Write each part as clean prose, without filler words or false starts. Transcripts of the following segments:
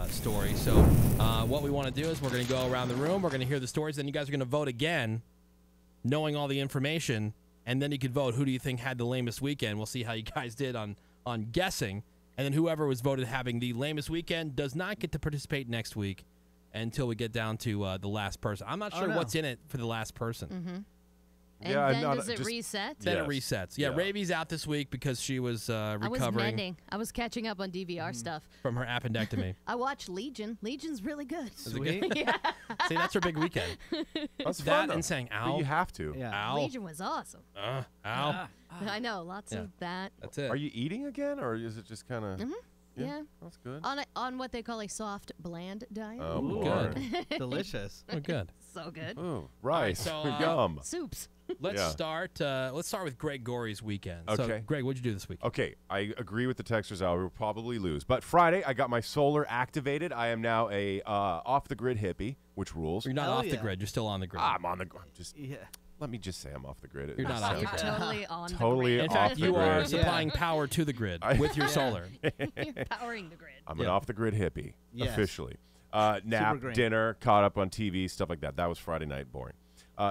story. So what we want to do is we're going to go around the room. We're going to hear the stories. Then you guys are going to vote again, knowing all the information. And then you could vote who do you think had the lamest weekend. We'll see how you guys did on guessing. And then whoever was voted having the lamest weekend does not get to participate next week until we get down to the last person. I'm not sure what's in it for the last person. Mm-hmm. And then does it reset? Then it resets. Yeah, Ravi's out this week because she was recovering. I was mending. I was catching up on DVR stuff. From her appendectomy. I watched Legion. Legion's really good. Sweet. Yeah. See, that's her big weekend. That's that fun, and saying ow. But you have to. Yeah. Ow. Legion was awesome. Ow. I know, lots of that. That's it. Are you eating again, or is it just kind of... Yeah. That's good. On what they call a soft, bland diet. Oh, good. Delicious. Oh, good. So good. Ooh, rice. So, yum. Soups. Let's start with Greg Gorey's weekend. Okay. So, Greg, what'd you do this week? Okay, I agree with the texters. I will probably lose. But Friday, I got my solar activated. I am now a off-the-grid hippie, which rules. You're not off the grid. You're still on the grid. I'm on the grid. Let me just say I'm off the grid. You're not off the You're grid. totally on Totally the In grid. fact, you are supplying power to the grid with your solar. You're powering the grid. I'm an off-the-grid hippie, officially. Super Nap, green. dinner, caught up on TV, stuff like that. That was Friday night, boring.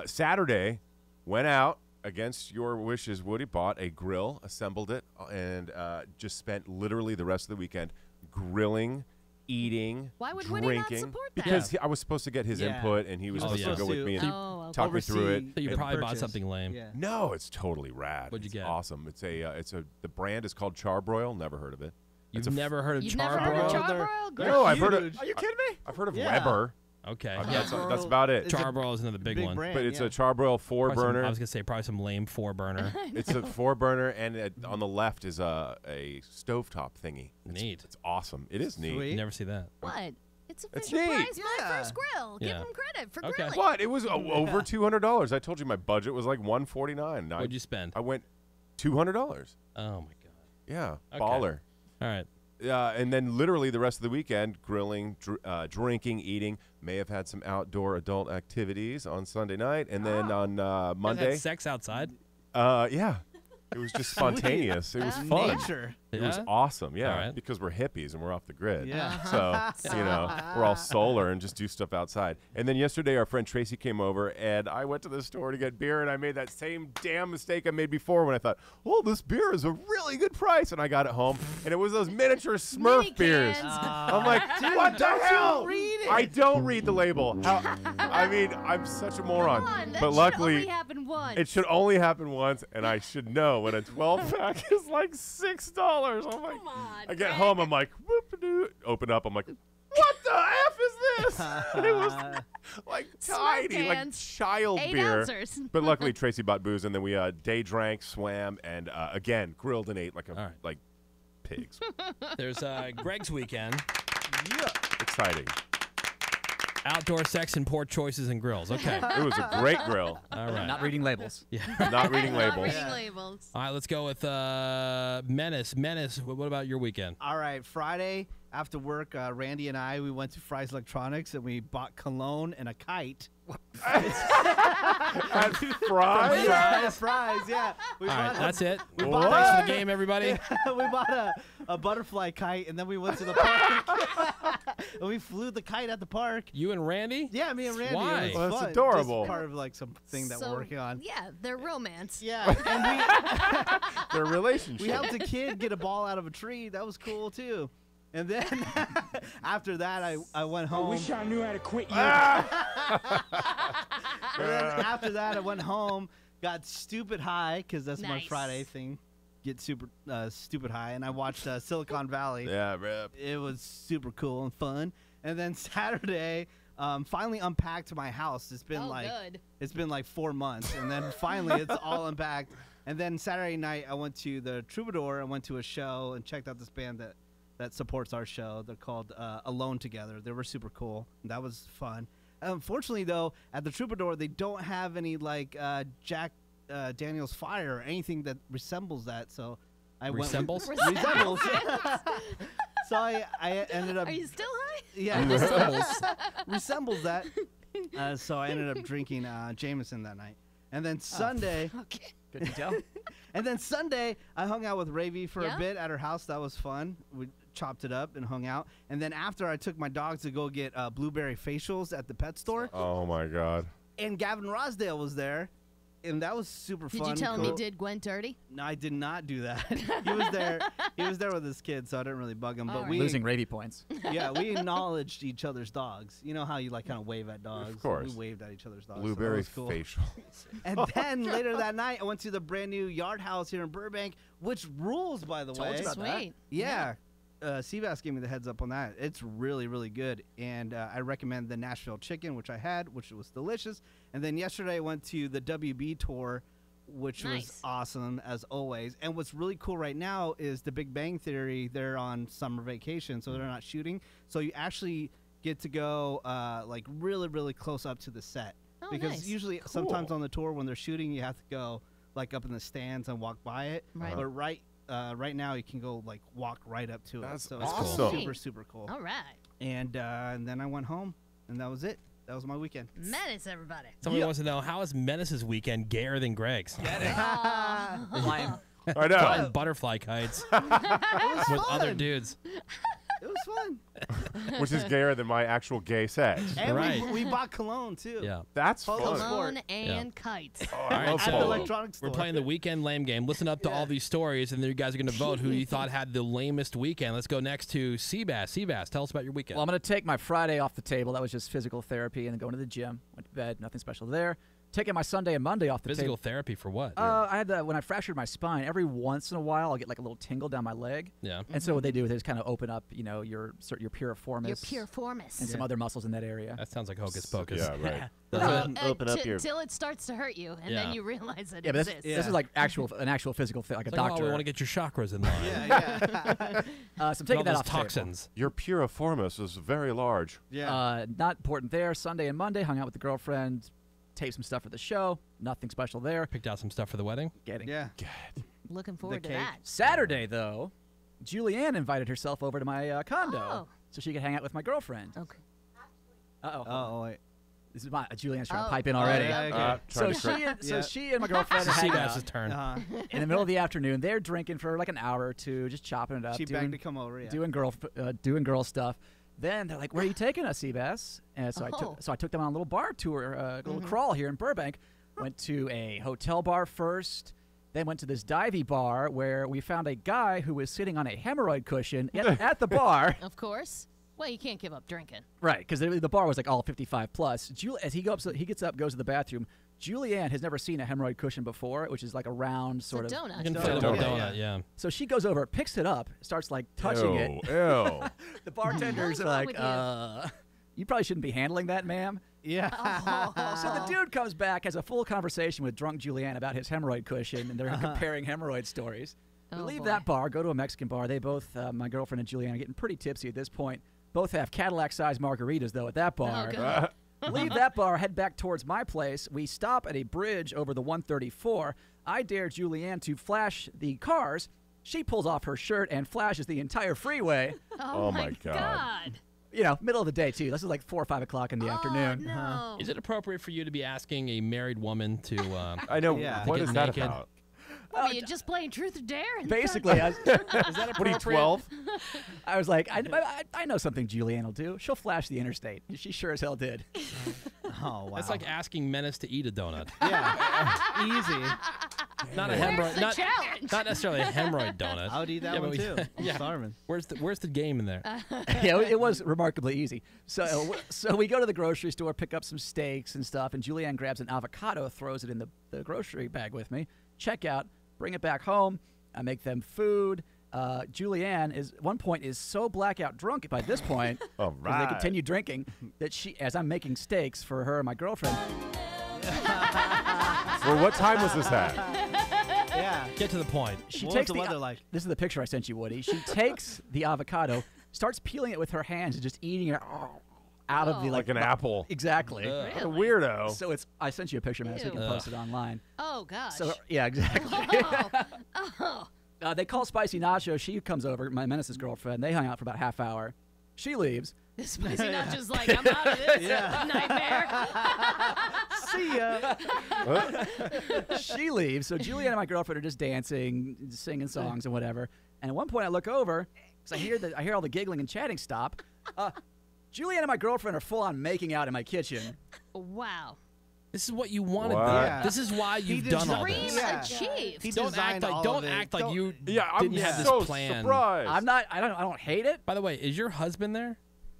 Saturday, went out, against your wishes, Woody, bought a grill, assembled it, and just spent literally the rest of the weekend grilling, eating, Why would drinking. Woody not support that? Because I was supposed to get his input, and he was supposed to go with me and talk me through it. So you probably bought something lame. Yeah. No, it's totally rad. What'd you get? Awesome. It's the brand is called Charbroil. Never heard of it. You've never heard of You've never heard of Charbroil? Charbroil? No, I've heard of. Are you kidding me? I've heard of Weber. Okay. That's about it. Charbroil is another big one. brand, But it's a Charbroil 4-burner. I was going to say probably some lame 4-burner. It's a 4-burner, and on the left is a stovetop thingy. Neat. It's awesome. It is neat. Sweet. You never see that. What? It's a It's Fisher neat. Price, my first grill. Give Yeah. him credit for Okay. grilling. What? It was over $200. I told you my budget was like $149. What'd you spend? I went $200. Oh, my God. Yeah, Okay. baller. All right. And then literally the rest of the weekend, grilling, drinking, eating. May have had some outdoor adult activities on Sunday night. And then on You guys Monday. had sex outside? Yeah. It was just spontaneous. It was fun. Nature. It was Yeah? awesome, yeah, All right. because we're hippies and we're off the grid. Yeah. So, we're all solar and just do stuff outside. And then yesterday, our friend Tracy came over, and I went to the store to get beer, and I made that same damn mistake I made before when I thought, oh, this beer is a really good price. And I got it home, and it was those miniature Smurf Mini beers. cans. I'm like, what the hell? read it. I don't read the label. I mean, I'm such a moron. Come on, that but should luckily, only happen once. it should only happen once, and I should know when a 12-pack is like $6. I'm like, Come on, I get Greg. home, I'm like, whoop-a-doo. Open up, I'm like, what the F is this? It was like tiny, like cans. child 8 beer. ounces. But luckily, Tracy bought booze, and then we day drank, swam, and again, grilled and ate like like pigs. There's Greg's weekend. Yeah. Exciting. Outdoor sex and poor choices and grills. Okay. It was a great grill. All right. Not reading labels. Yeah. Not reading Not labels. reading labels. All right, let's go with Menace. Menace, what about your weekend? All right, Friday after work, Randy and I, we went to Fry's Electronics and we bought cologne and a kite. At Fry's? Fry's, yeah. We All right, bought that's it. What? Thanks for the game, everybody. we bought a butterfly kite, and then we went to the park. And we flew the kite at the park. You and Randy? Yeah, me and Randy. Why? It was Well, that's fun. adorable. Just part of like something that So, we're working on. Yeah, their romance. Yeah, and Their relationship. we helped a kid get a ball out of a tree. That was cool too. And then after that, I went home. Wish I knew how to quit you. And then after that, I went home, got stupid high because that's my Nice. Friday thing. Get super stupid high, and I watched Silicon Valley. Yeah, rip. It was super cool and fun. And then Saturday, finally unpacked my house. It's been Good. it's been like 4 months, and then finally it's all unpacked. And then Saturday night, I went to the Troubadour. I went to a show and checked out this band that supports our show. They're called Alone Together. They were super cool. That was fun. Unfortunately, though, at the Troubadour, they don't have any like Jack Daniel's Fire or anything that resembles that. So I Resembles? went with, resembles. So I ended up. Are you still high? Yeah, Resembles. resembles that. So I ended up drinking Jameson that night, and then Sunday. Okay. Good to tell. And then Sunday, I hung out with Ravi for Yeah? a bit at her house. That was fun. We chopped it up and hung out. And then after, I took my dogs to go get blueberry facials at the pet store. Oh my God. And Gavin Rosdale was there, and that was super fun. Did you tell him cool. he did Gwen dirty? No, I did not do that. He was there. He was there with his kids, so I didn't really bug him. All But right. we Losing Ravy points. yeah, we acknowledged each other's dogs. You know how you like kind of wave at dogs? Of course. We waved at each other's dogs. Blueberry so that was cool. facial. And then later that night, I went to the brand new Yard House here in Burbank, which rules, by the way. you about that. Sweet. Yeah. Seabass gave me the heads up on that. It's really, really good. And I recommend the Nashville chicken, which I had, which was delicious. And then yesterday I went to the WB tour, which was Nice. awesome as always. And what's really cool right now is the Big Bang Theory. They're on summer vacation, so they're not shooting. So you actually get to go like really, really close up to the set. Oh, because nice. usually sometimes on the tour when they're shooting, you have to go like up in the stands and walk by it. Right. But right now you can go like walk right up to That's it. So awesome. it's super, super cool. All right. And then I went home, and that was it. That was my weekend. Menace, everybody. Somebody wants to know, how is Menace's weekend gayer than Greg's? Oh. Flying. I know. Flying butterfly kites with other dudes. It was fun. Which is gayer than my actual gay sex. And Right. we bought cologne too. Yeah. That's Polo fun. sport. Cologne and kites. Oh, All I right, love so At the polo. electronics store. We're playing the weekend lame game. Listen up to all these stories, and then you guys are going to vote who you thought had the lamest weekend. Let's go next to Seabass. Seabass, tell us about your weekend. Well, I'm going to take my Friday off the table. That was just physical therapy and then going to the gym. Went to bed. Nothing special there. Taking my Sunday and Monday off the Physical table. therapy for what? I had when I fractured my spine. Every once in a while, I'll get like a little tingle down my leg. Yeah. And so what they do is they just kind of open up, your piriformis Your piriformis. and some other muscles in that area. That sounds like hocus pocus. Yeah, right. Open up your. Till it starts to hurt you, and Yeah. then you realize it Yeah, but exists. this is like an actual physical thing, like It's a like, doctor. oh, we want to get your chakras in line. Yeah. so I'm All taking that those off the table. toxins. Your piriformis is very large. Yeah. Not important there. Sunday and Monday, hung out with the girlfriend, taped some stuff for the show. Nothing special there. Picked out some stuff for the wedding. Getting Yeah. Looking forward to cake. that. Saturday though, Julianne invited herself over to my condo Oh. so she could hang out with my girlfriend. Okay. Oh, wait. This is my Julianne's trying Oh. to pipe in already. yeah, okay. Trying So to correct- she and my girlfriend are hanging Seabass's out turn. in the middle of the afternoon. They're drinking for like an hour or two, just chopping it up, She doing, begged to come over. Yeah. doing girl stuff. Then they're like, "Where are you taking us, Seabass?" And so Oh. I took them on a little bar tour, a little crawl here in Burbank. Went to a hotel bar first, then went to this divey bar where we found a guy who was sitting on a hemorrhoid cushion at the bar. Of course. Well, you can't give up drinking. Right, because the bar was like all 55 plus. As he gets up, goes to the bathroom. Julianne has never seen a hemorrhoid cushion before, which is like a round It's sort a of. donut. You can Donut. fit a Donut. donut, yeah. So she goes over, picks it up, starts like touching Ew, it. Ew. The bartenders What's are wrong like, with you? you probably shouldn't be handling that, ma'am. Yeah. So the dude comes back, has a full conversation with drunk Julianne about his hemorrhoid cushion, and they're comparing hemorrhoid stories. We Oh, leave boy. that bar, go to a Mexican bar. They both, my girlfriend and Julianne, are getting pretty tipsy at this point. Both have Cadillac-sized margaritas, though, at that bar. God. Leave that bar, head back towards my place. We stop at a bridge over the 134. I dare Julianne to flash the cars. She pulls off her shirt and flashes the entire freeway. Oh, my God. Middle of the day, too. This is like 4 or 5 o'clock in the afternoon. No. Is it appropriate for you to be asking a married woman to I know. Yeah. What To is get that naked. about? What, are you just playing truth or dare? in front of- Basically, Is that What are you, 12? I was like, I know something Julianne will do. She'll flash the interstate. She sure as hell did. Oh, wow. That's like asking Menace to eat a donut. yeah. Easy. Not a Where's hemorrhoid. the challenge? Not necessarily a hemorrhoid donut. I would eat that Yeah, one but too. I'm yeah. starving. Where's the game in there? Yeah, it was remarkably easy. So we go to the grocery store, pick up some steaks and stuff, and Julianne grabs an avocado, throws it in the grocery bag with me. Check out, bring it back home. I make them food. Julianne at one point is so blackout drunk by this point, All 'cause they right. continue drinking, that as I'm making steaks for her and my girlfriend, Well, what time was this at? Yeah. Get to the point. she What takes was the weather like? This is the picture I sent you, Woody. She takes the avocado, starts peeling it with her hands, and just eating it out of the Like an apple. Exactly. Ugh. What a Really? weirdo. So I sent you a picture, man, so you can Ew. post it online. Oh, gosh. So yeah, exactly. Oh. They call Spicy Nacho. She comes over, my Menace's girlfriend. They hung out for about a half hour. She leaves. This spicy not just like, I'm out of this nightmare. See ya. She leaves. So Julianne and my girlfriend are just dancing, singing songs and whatever. And at one point I look over, because I hear all the giggling and chatting stop. Julianne and my girlfriend are full on making out in my kitchen. Wow. This is what you wanted. What? This is why you've done all this. Dream achieved. He Don't act designed like all of it. you I'm didn't have this so plan. surprised. I don't hate it. By the way, is your husband there?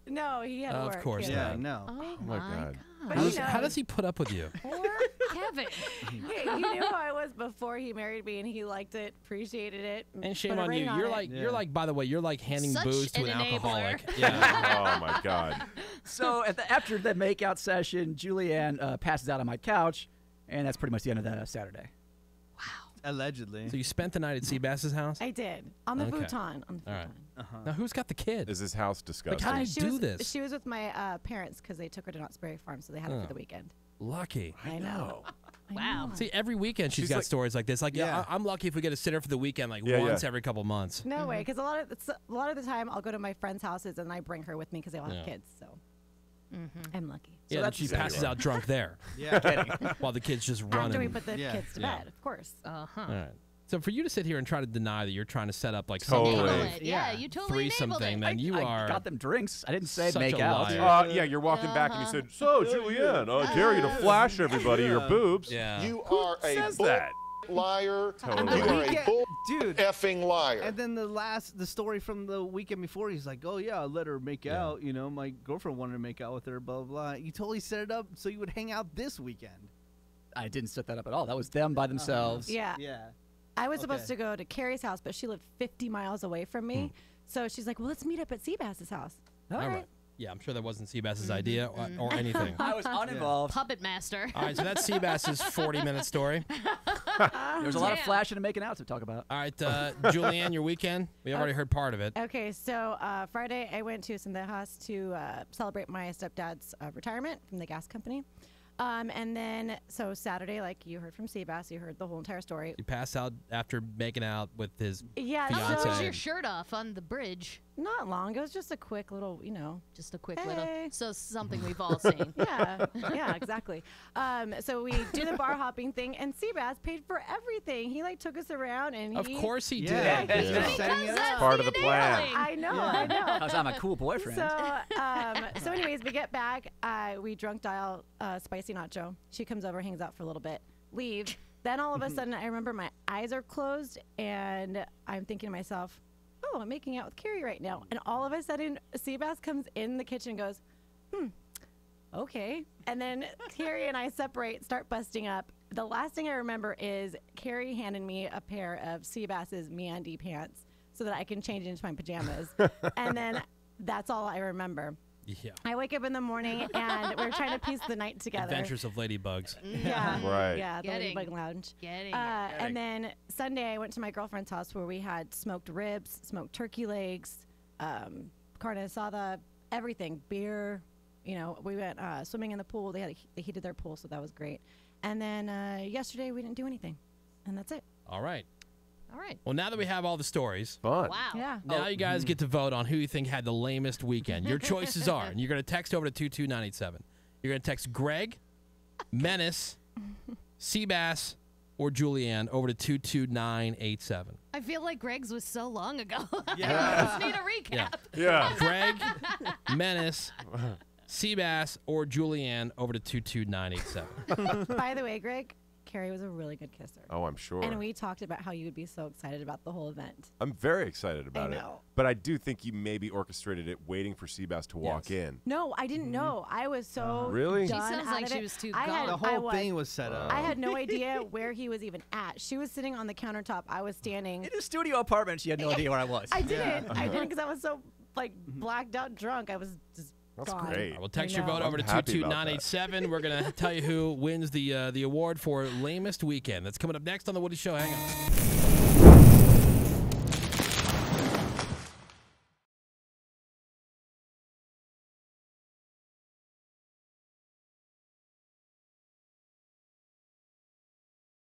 No, he had to work. Of course Yeah, not. no. Oh my God. But How does he put up with you? Poor Kevin. he knew who I was before he married me, and he liked it, appreciated it. And shame put a on you. ring You're it. like you're like. By the way, you're like handing Such booze to an an enabler. alcoholic. Yeah. Oh my God. So after the makeout session, Julianne passes out on my couch, and that's pretty much the end of that Saturday. Allegedly. So you spent the night at Seabass's house. I did on the Okay. futon. On the All right. futon. Now who's got the kid? Is this house disgusting? How do you She do was, this? She was with my parents because they took her to Knott's Berry Farm, so they had her for the weekend. Lucky. I know. Wow. See, every weekend she's She's got like- stories like this. Like, yeah, Yeah. I'm lucky if we get a sitter for the weekend, like Yeah, once yeah. every couple months. No way, because a lot of the time I'll go to my friends' houses and I bring her with me because they all Yeah. have kids. So I'm lucky. Yeah, then that's she exactly passes right. out drunk there Yeah. while the kid's just After we running. put the Yeah. kids to Yeah. bed, of course. Uh-huh. All right. So for you to sit here and try to deny that you're trying to set up like Totally. some Enable kind of it. Yeah, Yeah. you totally threesome enabled thing, it. then you I are got them drinks. I didn't say such make a out. liar. Yeah, you're walking back and you said, "So, Julianne, I dare you to flash everybody your boobs." Yeah. You are a says bull that? liar. Totally. You are a Weekend- bull Dude. effing liar. And then the story from the weekend before, he's like, "Oh yeah, I let her make out. You know, my girlfriend wanted to make out with her. Blah blah blah." You totally set it up so you would hang out this weekend. I didn't set that up at all. That was them by themselves. Yeah. Yeah. I was supposed Okay. to go to Carrie's house, but she lived 50 miles away from me. So she's like, well, let's meet up at Seabass's house. All right. Yeah, I'm sure that wasn't Seabass's idea or anything. I was uninvolved. Puppet master. All right, so that's Seabass's 40-minute story. There was a lot of Damn. flashing and making out to talk about. All right, Julianne, your weekend. We already heard part of it. Okay, so Friday I went to Sendejas to celebrate my stepdad's retirement from the gas company. And then, so Saturday, like you heard from Seabass, you heard the whole entire story. You passed out after making out with his Yeah, How long was Fiance. your shirt off on the bridge? not long. It was just a quick little, Just a quick Hey. little. So something we've all seen. yeah, yeah, exactly. So we do the bar hopping thing, and Seabass paid for everything. He like took us around, and Of course he Yeah. did. He's just setting it That's up. Part of the plan. enabling. I know, I know. Because I'm a cool boyfriend. So anyways, we get back. We drunk dial spicy nacho. She comes over, hangs out for a little bit, leave. Then all of a sudden, I remember my eyes are closed, and I'm thinking to myself, "Oh, I'm making out with Carrie right now." And all of a sudden, Seabass comes in the kitchen and goes, okay. And then Carrie and I separate, start busting up. The last thing I remember is Carrie handed me a pair of Seabass's MeUndies pants so that I can change into my pajamas. And then that's all I remember. Yeah. I wake up in the morning and we're trying to piece the night together. Adventures of Ladybugs. Yeah. Right. Yeah, the Getting. Ladybug Lounge. Getting. And then Sunday I went to my girlfriend's house where we had smoked ribs, smoked turkey legs, carne asada, everything, beer. We went swimming in the pool. They heated their pool, so that was great. And then yesterday we didn't do anything, and that's it. All right. All right. Well, now that we have all the stories, Fun. Wow. Yeah. now you guys get to vote on who you think had the lamest weekend. Your choices are, and you're going to text over to 22987. You're going to text Greg, Menace, Seabass, or Julianne over to 22987. I feel like Greg's was so long ago. Yeah. Just need a recap. Yeah. Greg, Menace, Seabass, or Julianne over to 22987. By the way, Greg, Carrie was a really good kisser. Oh, I'm sure. And we talked about how you would be so excited about the whole event. I'm very excited about it. know. But I do think you maybe orchestrated it waiting for Seabass to walk Yes. in. No, I didn't know. I was so Really? She done sounds out like of she it. was too I had, gone. The I whole was. thing was set up. I had no idea where he was even at. She was sitting on the countertop. I was standing. In his studio apartment, she had no idea where I was. I didn't. I didn't because I was so blacked out drunk. I was just That's gone. great. Well, text I your vote know. over to I'm happy about 22987. We're going to tell you who wins the award for lamest weekend. That's coming up next on The Woody Show. Hang on.